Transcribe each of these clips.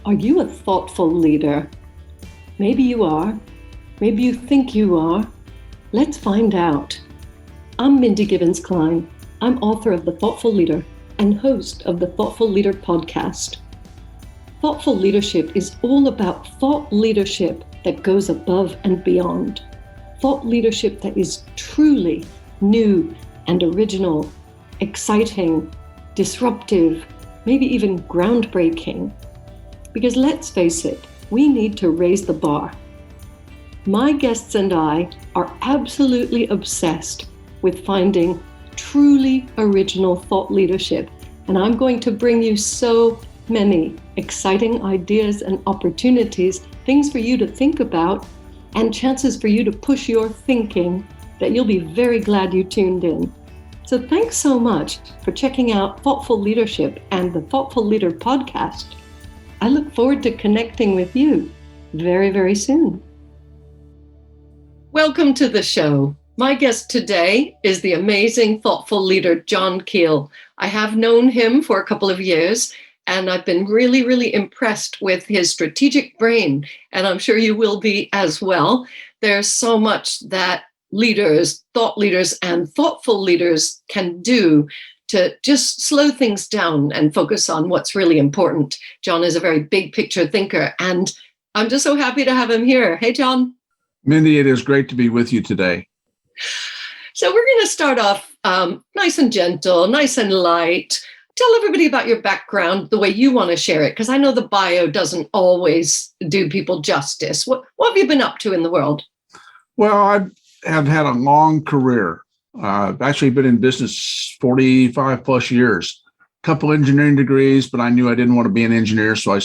Are you a thoughtful leader? Maybe you are. Maybe you think you are. Let's find out. I'm Mindy Gibbins-Klein. I'm author of The Thoughtful Leader and host of the Thoughtful Leader podcast. Thoughtful leadership is all about thought leadership that goes above and beyond. Thought leadership that is truly new and original, exciting, disruptive, maybe even groundbreaking. Because let's face it, we need to raise the bar. My guests and I are absolutely obsessed with finding truly original thought leadership, and I'm going to bring you so many exciting ideas and opportunities, things for you to think about, and chances for you to push your thinking that you'll be very glad you tuned in. So thanks so much for checking out Thoughtful Leadership and the Thoughtful Leader podcast. I look forward to connecting with you very, very soon. Welcome to the show. My guest today is the amazing thoughtful leader, Jon Keel. I have known him for a couple of years, and I've been really, really impressed with his strategic brain, and I'm sure you will be as well. There's so much that leaders, thought leaders, and thoughtful leaders can do to just slow things down and focus on what's really important. Jon is a very big picture thinker, and I'm just so happy to have him here. Hey, Jon. Mindy, it is great to be with you today. So we're going to start off nice and gentle, nice and light. Tell everybody about your background the way you want to share it, because I know the bio doesn't always do people justice. What have you been up to in the world? Well, I have had a long career. I've actually been in business 45 plus years. A couple engineering degrees, but I knew I didn't want to be an engineer, so I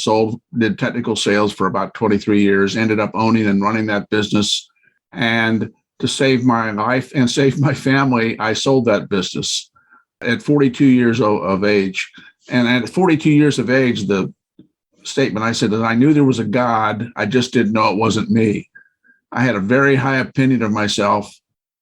did technical sales for about 23 years, ended up owning and running that business. And to save my life and save my family, I sold that business at 42 years of age. And at 42 years of age, the statement I said that I knew there was a God, I just didn't know it wasn't me. I had a very high opinion of myself,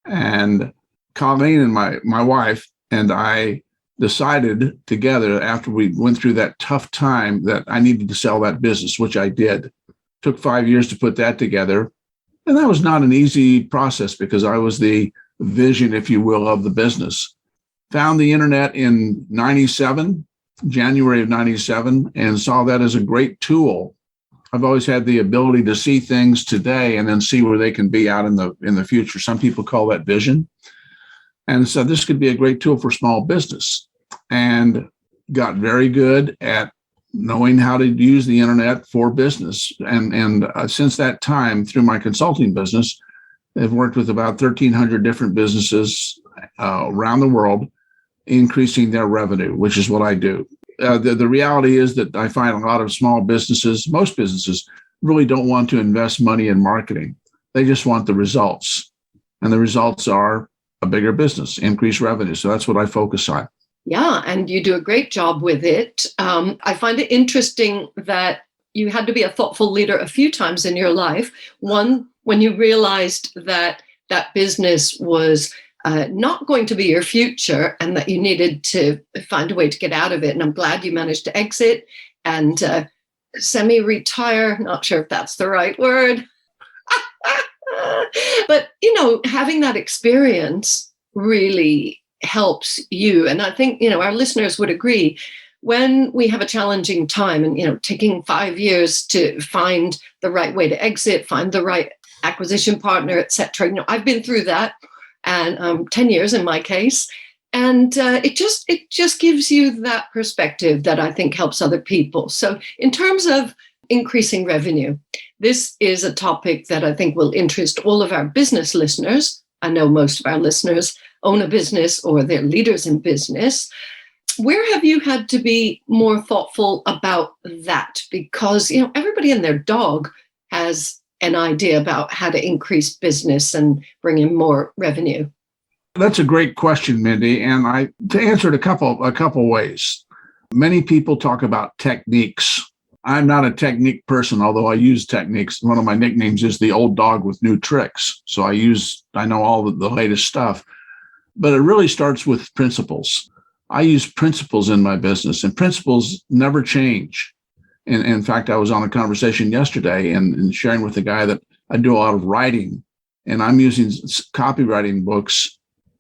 and Colleen and my wife and I decided together after we went through that tough time that I needed to sell that business, which I did. Took 5 years to put that together. And that was not an easy process because I was the vision, if you will, of the business. Found the internet in January of 97, and saw that as a great tool. I've always had the ability to see things today and then see where they can be out in the future. Some people call that vision. And so this could be a great tool for small business, and got very good at knowing how to use the internet for business. And since that time, through my consulting business, I've worked with about 1,300 different businesses around the world, increasing their revenue, which is what I do. The reality is that I find a lot of small businesses, most businesses, really don't want to invest money in marketing. They just want the results. And the results are a bigger business, increased revenue. So that's what I focus on. Yeah, and you do a great job with it. I find it interesting that you had to be a thoughtful leader a few times in your life. One, when you realized that that business was not going to be your future and that you needed to find a way to get out of it. And I'm glad you managed to exit and semi-retire. Not sure if that's the right word. But, having that experience really helps you. And I think, our listeners would agree, when we have a challenging time and, taking 5 years to find the right way to exit, find the right acquisition partner, et cetera. I've been through that, and 10 years in my case. And it just gives you that perspective that I think helps other people. So in terms of increasing revenue, this is a topic that I think will interest all of our business listeners. I know most of our listeners own a business or they're leaders in business. Where have you had to be more thoughtful about that? Because, everybody and their dog has an idea about how to increase business and bring in more revenue. That's a great question, Mindy. And to answer it a couple ways. Many people talk about techniques. I'm not a technique person, although I use techniques. One of my nicknames is the old dog with new tricks. So I know all the latest stuff, but it really starts with principles. I use principles in my business, and principles never change. And in fact, I was on a conversation yesterday and sharing with a guy that I do a lot of writing, and I'm using copywriting books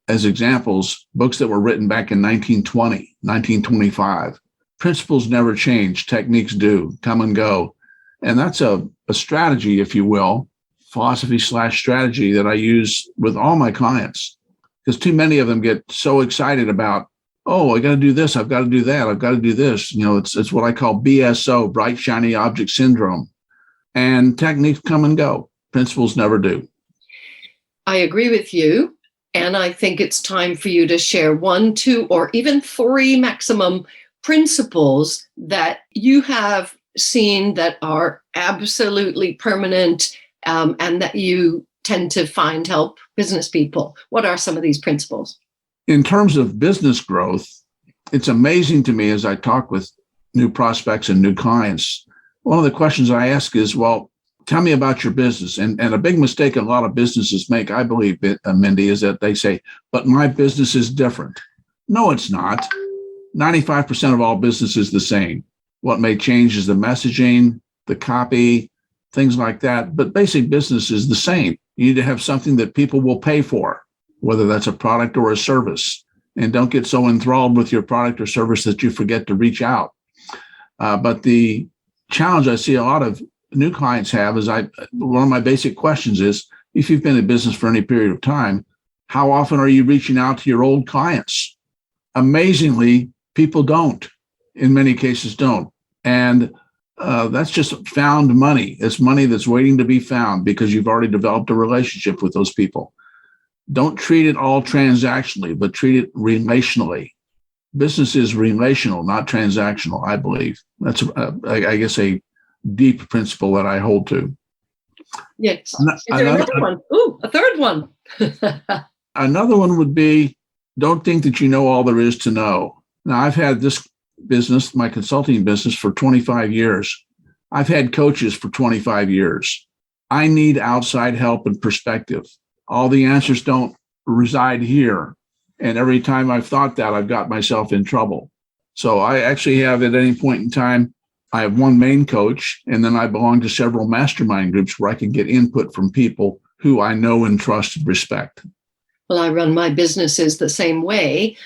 as examples, books that were written back in 1920, 1925. Principles never change. Techniques do come and go. And that's a strategy, if you will, philosophy/strategy that I use with all my clients, because too many of them get so excited about, oh, I got to do this. I've got to do that. I've got to do this. It's what I call BSO, bright, shiny object syndrome. And techniques come and go. Principles never do. I agree with you. And I think it's time for you to share 1, 2, or even 3 maximum principles that you have seen that are absolutely permanent, and that you tend to find help business people. What are some of these principles? In terms of business growth, it's amazing to me as I talk with new prospects and new clients. One of the questions I ask is, well, tell me about your business. And a big mistake a lot of businesses make, I believe, Mindy, is that they say, but my business is different. No, it's not. 95% of all business is the same. What may change is the messaging, the copy, things like that. But basic business is the same. You need to have something that people will pay for, whether that's a product or a service. And don't get so enthralled with your product or service that you forget to reach out. But the challenge I see a lot of new clients have is one of my basic questions is, if you've been in business for any period of time, how often are you reaching out to your old clients? Amazingly, people don't. In many cases don't. And that's just found money. It's money that's waiting to be found because you've already developed a relationship with those people. Don't treat it all transactionally, but treat it relationally. Business is relational, not transactional, I believe. That's, I guess, a deep principle that I hold to. Yes. Is there another one? Ooh, a third one. Another one would be, don't think that you know all there is to know. Now, I've had this business, my consulting business, for 25 years. I've had coaches for 25 years. I need outside help and perspective. All the answers don't reside here. And every time I've thought that, I've got myself in trouble. So I actually have, at any point in time, I have one main coach, and then I belong to several mastermind groups where I can get input from people who I know and trust and respect. Well, I run my businesses the same way.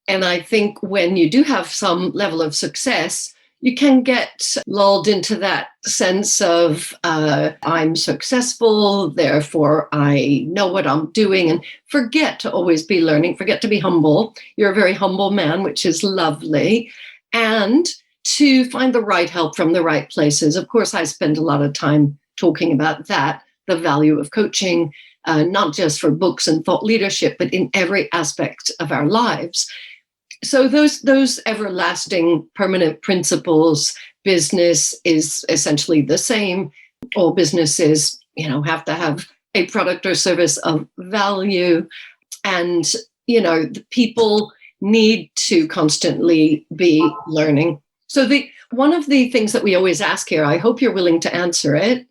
And I think when you do have some level of success, you can get lulled into that sense of, I'm successful, therefore I know what I'm doing, and forget to always be learning, forget to be humble. You're a very humble man, which is lovely. And to find the right help from the right places. Of course, I spend a lot of time talking about that, the value of coaching, not just for books and thought leadership, but in every aspect of our lives. So those everlasting permanent principles, business is essentially the same. All businesses, have to have a product or service of value. And, the people need to constantly be learning. So one of the things that we always ask here, I hope you're willing to answer it,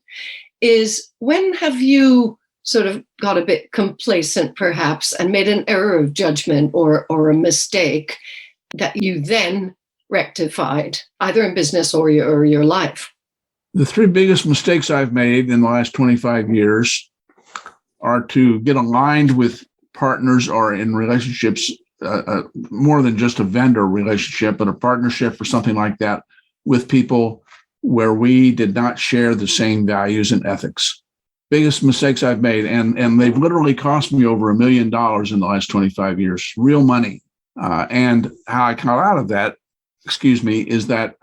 is when have you sort of got a bit complacent perhaps and made an error of judgment or a mistake that you then rectified, either in business or your life? The 3 biggest mistakes I've made in the last 25 years are to get aligned with partners or in relationships, more than just a vendor relationship, but a partnership or something like that with people where we did not share the same values and ethics. Biggest mistakes I've made, and they've literally cost me over $1 million in the last 25 years, real money. And how I got out of that, is that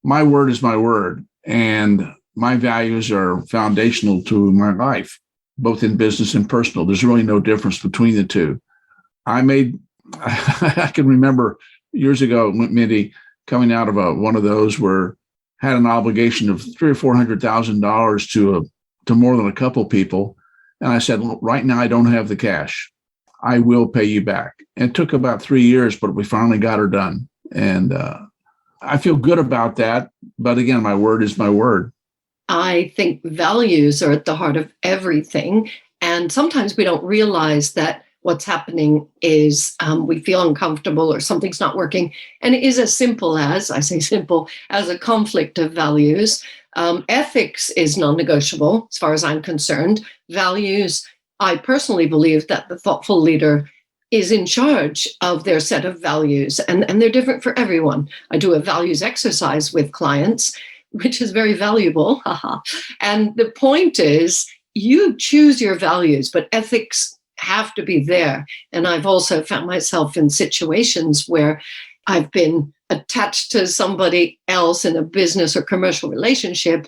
my word is my word, and my values are foundational to my life, both in business and personal. There's really no difference between the two. I can remember years ago, Mindy, coming out of one of those where had an obligation of $300,000 or $400,000 to more than a couple people. And I said, right now, I don't have the cash. I will pay you back. And it took about 3 years, but we finally got her done. And I feel good about that. But again, my word is my word. I think values are at the heart of everything. And sometimes we don't realize that what's happening is we feel uncomfortable or something's not working. And it is as simple as, I say simple, as a conflict of values. Ethics is non-negotiable as far as I'm concerned. Values, I personally believe that the thoughtful leader is in charge of their set of values, and they're different for everyone. I do a values exercise with clients, which is very valuable. And the point is, you choose your values, but ethics have to be there. And I've also found myself in situations where I've been attached to somebody else in a business or commercial relationship,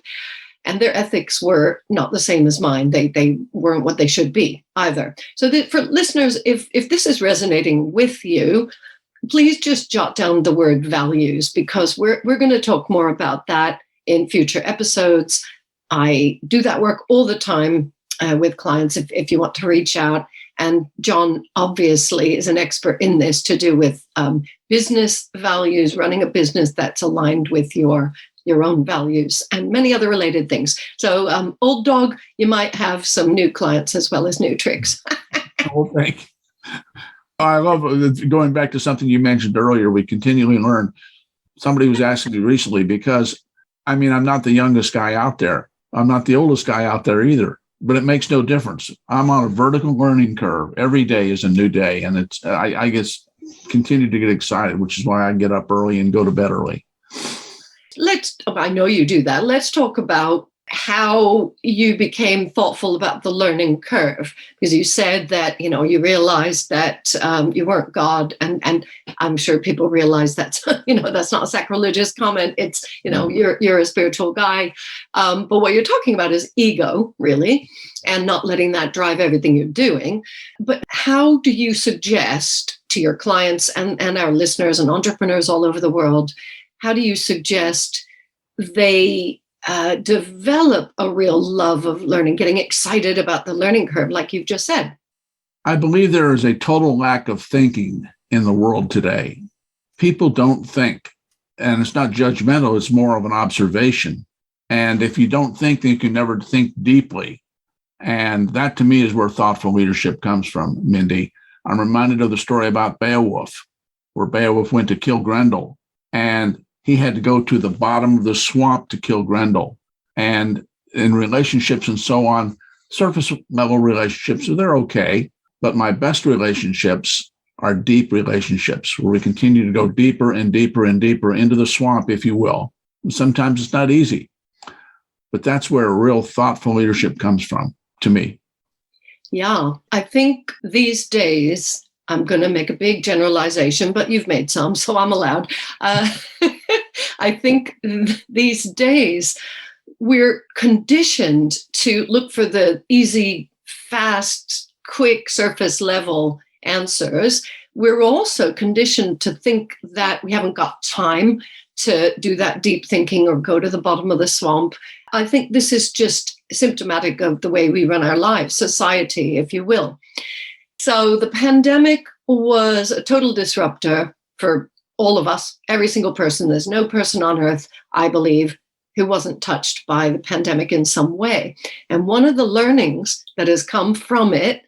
and their ethics were not the same as mine. They weren't what they should be either. So for listeners, if this is resonating with you, please just jot down the word values, because we're going to talk more about that in future episodes. I do that work all the time with clients if you want to reach out. And Jon obviously is an expert in this, to do with business values, running a business that's aligned with your own values and many other related things. So old dog, you might have some new clients as well as new tricks. Oh, thank you. I love going back to something you mentioned earlier. We continually learn. Somebody was asking me recently, because I'm not the youngest guy out there. I'm not the oldest guy out there either, but it makes no difference. I'm on a vertical learning curve. Every day is a new day. And I guess continue to get excited, which is why I get up early and go to bed early. I know you do that. Let's talk about how you became thoughtful about the learning curve, because you said that, you realized that you weren't God, and I'm sure people realize that's, that's not a sacrilegious comment. It's, you're a spiritual guy. But what you're talking about is ego, really, and not letting that drive everything you're doing. But how do you suggest to your clients and our listeners and entrepreneurs all over the world, how do you suggest they develop a real love of learning, getting excited about the learning curve, like you've just said? I believe there is a total lack of thinking in the world today. People don't think, and it's not judgmental, it's more of an observation. And if you don't think, then you can never think deeply. And that, to me, is where thoughtful leadership comes from, Mindy. I'm reminded of the story about Beowulf, where Beowulf went to kill Grendel, and he had to go to the bottom of the swamp to kill Grendel. And in relationships and so on, surface level relationships, they're okay. But my best relationships are deep relationships, where we continue to go deeper and deeper and deeper into the swamp, if you will. And sometimes it's not easy, but that's where real thoughtful leadership comes from, to me. Yeah, I think these days, I'm going to make a big generalization, but you've made some, so I'm allowed. I think these days we're conditioned to look for the easy, fast, quick, surface level answers. We're also conditioned to think that we haven't got time to do that deep thinking or go to the bottom of the swamp. I think this is just symptomatic of the way we run our lives, society, if you will. So the pandemic was a total disruptor for all of us, every single person. There's no person on earth, I believe, who wasn't touched by the pandemic in some way. And one of the learnings that has come from it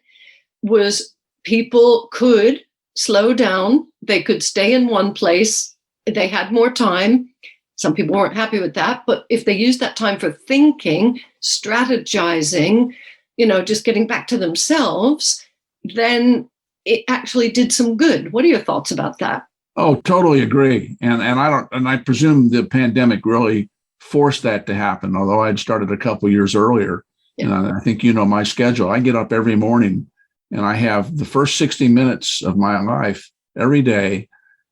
was people could slow down. They could stay in one place. They had more time. Some people weren't happy with that. But if they used that time for thinking, strategizing, just getting back to themselves, then it actually did some good. What are your thoughts about that? Oh, totally agree. And I presume the pandemic really forced that to happen, although I'd started a couple of years earlier. Yeah. And I think my schedule. I get up every morning and I have the first 60 minutes of my life every day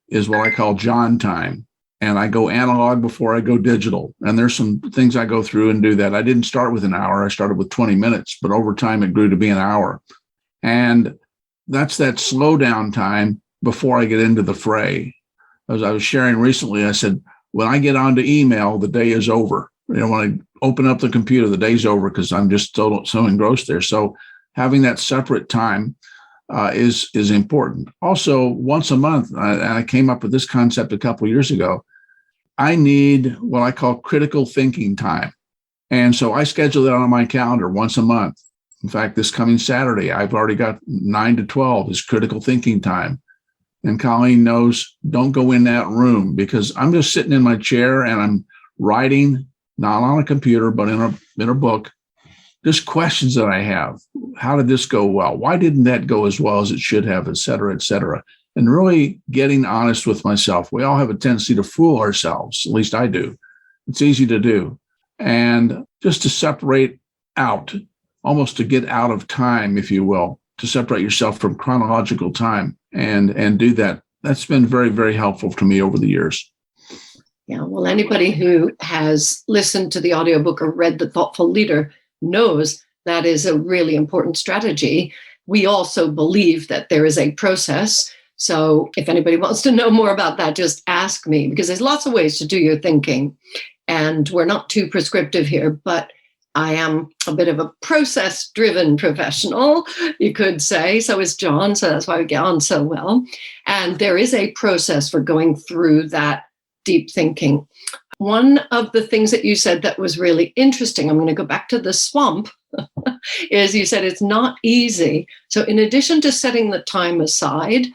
is what I call Jon time. And I go analog before I go digital. And there's some things I go through and do that. I didn't start with an hour. I started with 20 minutes, but over time it grew to be an hour. And that's that slow down time before I get into the fray. As I was sharing recently, I said, when I get onto email, the day is over. When I open up the computer, the day's over because I'm just so engrossed there. So having that separate time is important. Also, once a month, I came up with this concept a couple of years ago. I need what I call critical thinking time. And so I schedule that on my calendar once a month. In fact, this coming Saturday, I've already got 9 to 12 is critical thinking time. And Colleen knows, don't go in that room, because I'm just sitting in my chair and I'm writing, not on a computer, but in a book, just questions that I have. How did this go well? Why didn't that go as well as it should have, et cetera, et cetera? And really getting honest with myself. We all have a tendency to fool ourselves. At least I do. It's easy to do. And just to separate out, almost to get out of time, if you will, to separate yourself from chronological time and do that. That's been very, very helpful to me over the years. Yeah, well, anybody who has listened to the audiobook or read The Thoughtful Leader knows that is a really important strategy. We also believe that there is a process. So if anybody wants to know more about that, just ask me, because there's lots of ways to do your thinking. And we're not too prescriptive here, but I am a bit of a process-driven professional, you could say. So is Jon, so that's why we get on so well. And there is a process for going through that deep thinking. One of the things that you said that was really interesting, I'm going to go back to the swamp, is you said it's not easy. So in addition to setting the time aside,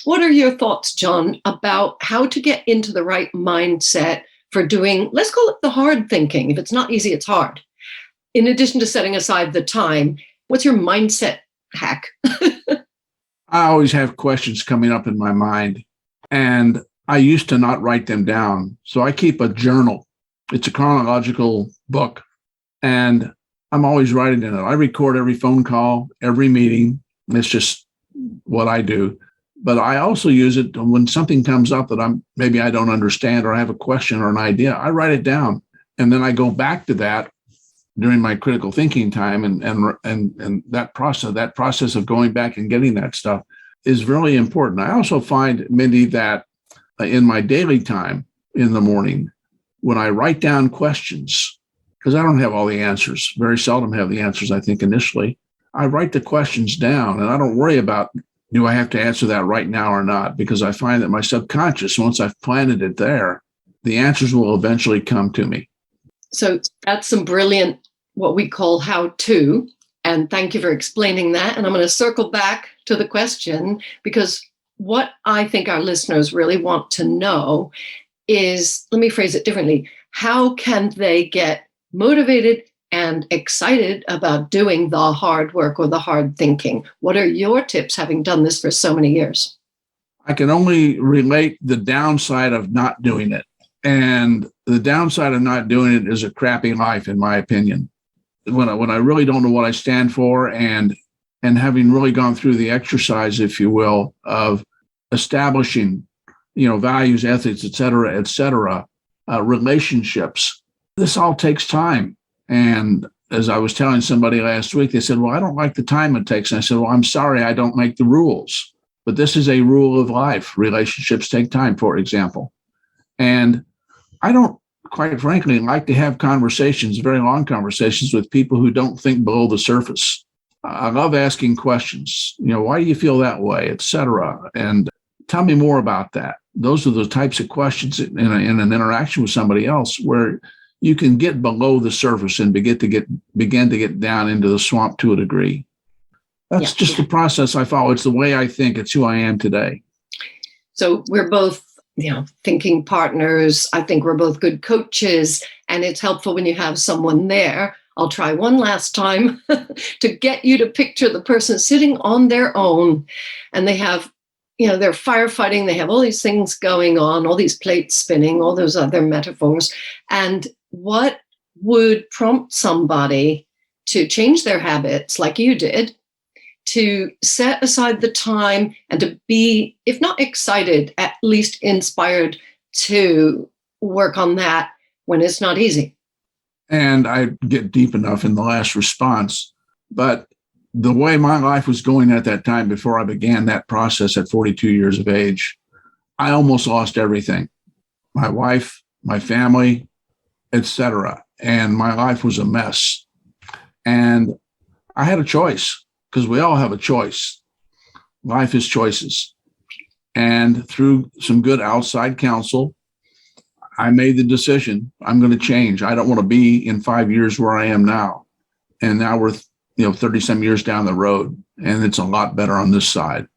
what are your thoughts, Jon, about how to get into the right mindset for doing, let's call it the hard thinking. If it's not easy, it's hard. In addition to setting aside the time, what's your mindset hack? I always have questions coming up in my mind, and I used to not write them down. So I keep a journal. It's a chronological book, and I'm always writing in it. I record every phone call, every meeting. It's just what I do. But I also use it when something comes up that maybe I don't understand, or I have a question or an idea. I write it down, and then I go back to that during my critical thinking time, and that process of going back and getting that stuff is really important. I also find, Mindy, that in my daily time in the morning, when I write down questions, because I don't have all the answers, very seldom have the answers, I think, initially, I write the questions down, and I don't worry about, do I have to answer that right now or not? Because I find that my subconscious, once I've planted it there, the answers will eventually come to me. So that's some brilliant, what we call how-to. And thank you for explaining that. And I'm going to circle back to the question, because what I think our listeners really want to know is, let me phrase it differently. How can they get motivated and excited about doing the hard work or the hard thinking? What are your tips, having done this for so many years? I can only relate the downside of not doing it. And the downside of not doing it is a crappy life, in my opinion. When I really don't know what I stand for, and having really gone through the exercise, if you will, of establishing, values, ethics, et cetera, relationships, this all takes time. And as I was telling somebody last week, they said, well, I don't like the time it takes. And I said, well, I'm sorry, I don't make the rules. But this is a rule of life. Relationships take time, for example. And I don't, quite frankly, like to have conversations, very long conversations, with people who don't think below the surface. I love asking questions. Why do you feel that way, et cetera? And tell me more about that. Those are the types of questions in an interaction with somebody else where you can get below the surface and begin to get down into the swamp to a degree. That's just the process I follow. It's the way I think. It's who I am today. So we're both, thinking partners. I think we're both good coaches, and it's helpful when you have someone there. I'll try one last time to get you to picture the person sitting on their own, and they have, they're firefighting. They have all these things going on, all these plates spinning, all those other metaphors. And what would prompt somebody to change their habits like you did, to set aside the time and to be, if not excited, at least inspired to work on that when it's not easy? And I get deep enough in the last response, but the way my life was going at that time, before I began that process at 42 years of age, I almost lost everything. My wife, my family, etc. And my life was a mess. And I had a choice, because we all have a choice. Life is choices. And through some good outside counsel, I made the decision, I'm going to change. I don't want to be in 5 years where I am now. And now we're 30 some years down the road, and it's a lot better on this side.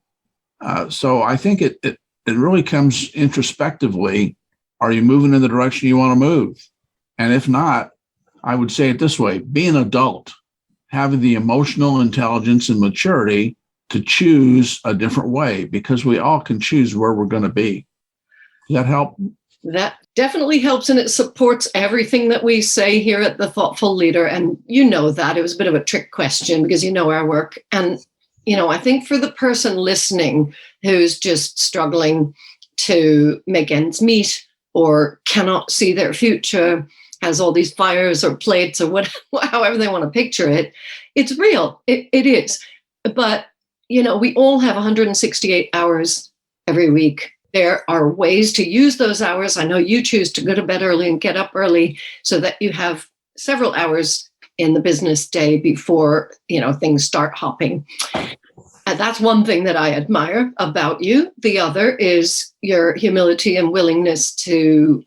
So I think it really comes introspectively. Are you moving in the direction you want to move? And if not, I would say it this way: be an adult, having the emotional intelligence and maturity to choose a different way, because we all can choose where we're going to be. Does that help? That definitely helps, and it supports everything that we say here at The Thoughtful Leader. And that it was a bit of a trick question because our work. And, I think for the person listening who's just struggling to make ends meet or cannot see their future, has all these fires or plates or however they want to picture it, it's real. It is. But, we all have 168 hours every week. There are ways to use those hours. I know you choose to go to bed early and get up early so that you have several hours in the business day before, things start hopping. And that's one thing that I admire about you. The other is your humility and willingness to,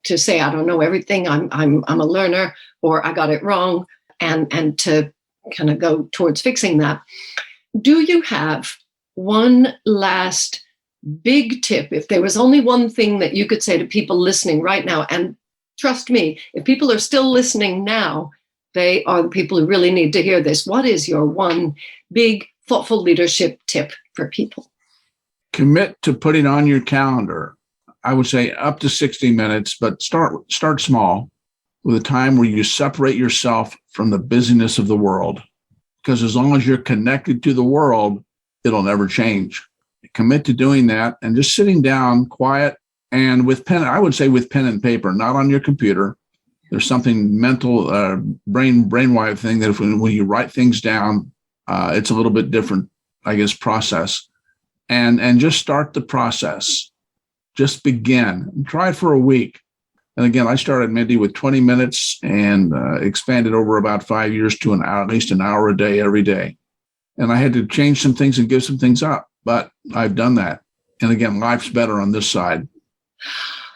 to say, I don't know everything. I'm a learner, or I got it wrong, and to kind of go towards fixing that. Do you have one last big tip? If there was only one thing that you could say to people listening right now, and trust me, if people are still listening now, they are the people who really need to hear this. What is your one big thoughtful leadership tip for people? Commit to putting on your calendar, I would say up to 60 minutes, but start small, with a time where you separate yourself from the busyness of the world. Because as long as you're connected to the world, it'll never change. Commit to doing that, and just sitting down quiet and with pen, I would say with pen and paper, not on your computer. There's something mental, brainwave thing that when you write things down, it's a little bit different, I guess, process. And just start the process. Just begin. Try it for a week. And again, I started, Mindy, with 20 minutes and expanded over about 5 years to an hour, at least an hour a day, every day. And I had to change some things and give some things up, but I've done that. And again, life's better on this side.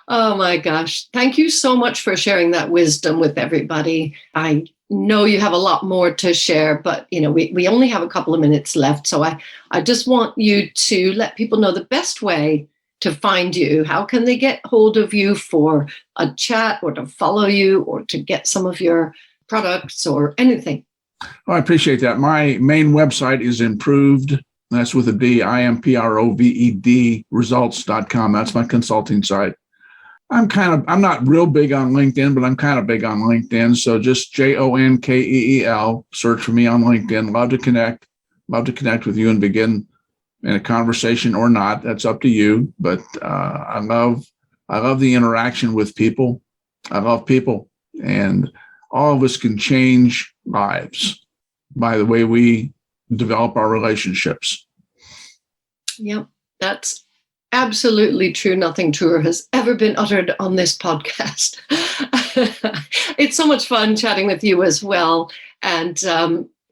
Oh my gosh. Thank you so much for sharing that wisdom with everybody. I know you have a lot more to share, but we only have a couple of minutes left. So I just want you to let people know the best way to find you. How can they get hold of you for a chat, or to follow you, or to get some of your products or anything? Well, I appreciate that. My main website is improved. That's with a D, IMPROVED results.com. That's my consulting site. I'm not real big on LinkedIn, but I'm kind of big on LinkedIn. So just JONKEEL, search for me on LinkedIn. Love to connect with you and begin in a conversation or not. That's up to you. But I love the interaction with people. I love people, and all of us can change lives by the way we develop our relationships. Yep, that's absolutely true. Nothing truer has ever been uttered on this podcast. It's so much fun chatting with you as well. And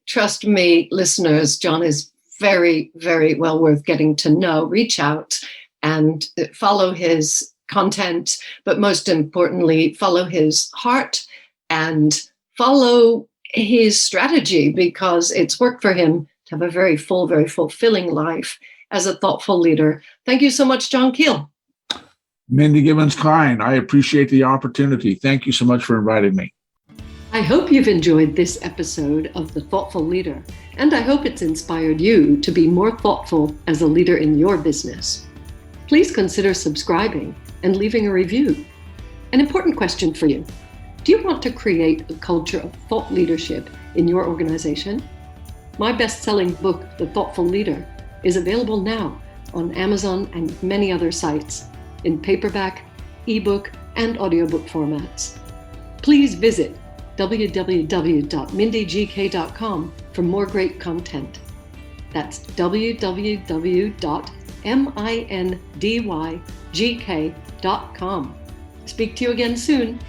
trust me, listeners, Jon is very, very well worth getting to know. Reach out and follow his content, but most importantly, follow his heart and follow his strategy, because it's worked for him to have a very full, very fulfilling life as a thoughtful leader. Thank you so much, Jon Keel. Mindy Gibbins-Klein, I appreciate the opportunity. Thank you so much for inviting me. I hope you've enjoyed this episode of The Thoughtful Leader, and I hope it's inspired you to be more thoughtful as a leader in your business. Please consider subscribing and leaving a review. An important question for you. Do you want to create a culture of thought leadership in your organization? My best-selling book, The Thoughtful Leader, is available now on Amazon and many other sites in paperback, ebook, and audiobook formats. Please visit www.mindygk.com for more great content. That's www.mindygk.com. Speak to you again soon.